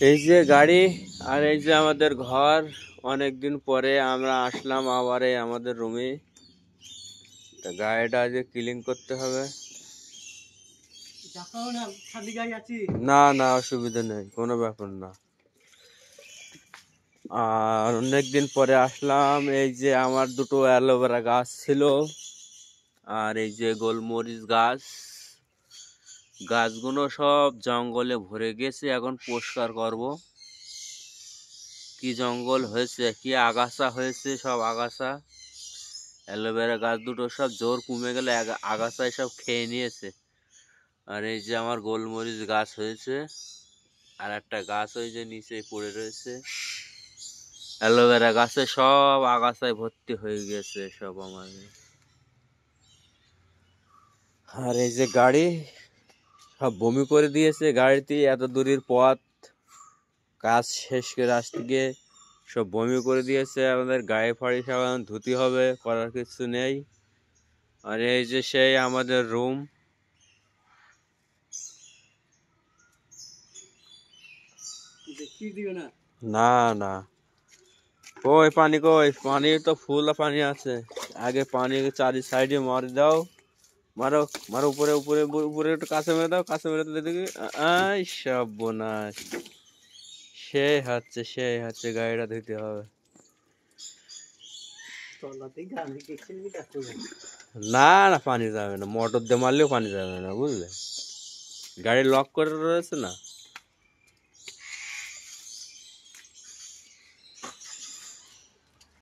এই যে গাড়ি আর এই যে আমাদের ঘর। অনেকদিন পরে আমরা আসলাম আবার এই আমাদের রুমে। গাড়িটা আজকে ক্লিন করতে হবে। না না, অসুবিধা নেই, কোনো ব্যাপার না। আর অনেকদিন পরে আসলাম। এই যে আমার দুটো অ্যালোভেরা গাছ ছিল আর এই যে গোলমরিচ গাছ। গাছগুলো সব জঙ্গলে ভরে গেছে, এখন পরিষ্কার করব। কি জঙ্গল হয়েছে, কি আগাছা হয়েছে, সব আগাছা। অ্যালোভেরা গাছ দুটো সব জোর কমে গেলে আগাছায় সব খেয়ে নিয়েছে। আর এই যে আমার গোলমরিচ গাছ হয়েছে, আর একটা গাছ ওই যে নিচে পড়ে রয়েছে। অ্যালোভেরা গাছে সব আগাছায় ভর্তি হয়ে গেছে সব আমার। আর এই যে গাড়ি সব বমি করে দিয়েছে। গাড়িতে এত দূরের পথ, কাজ শেষ করে আসতে গিয়ে সব বমি করে দিয়েছে। আমাদের গায়ে ফাড়ি সব ধুতে হবে, করার কিছু নেই। আর এই যে সেই আমাদের রুম। না না, কই পানি, কই পানি? তো ফুল পানি আছে। আগে পানি চারি সাইডে মারি দাও। মারো মারো, উপরে উপরে উপরে একটু কাছে মেরে দাও, কাছে মেরে দিলে দেখি। আই সর্বনাশ! সেই হচ্ছে গাড়িটা ধুতে হবে। না না, পানি যাবে না, মোটর দিয়ে মারলেও পানি যাবে না, বুঝলে? গাড়ি লক করে রয়েছে না।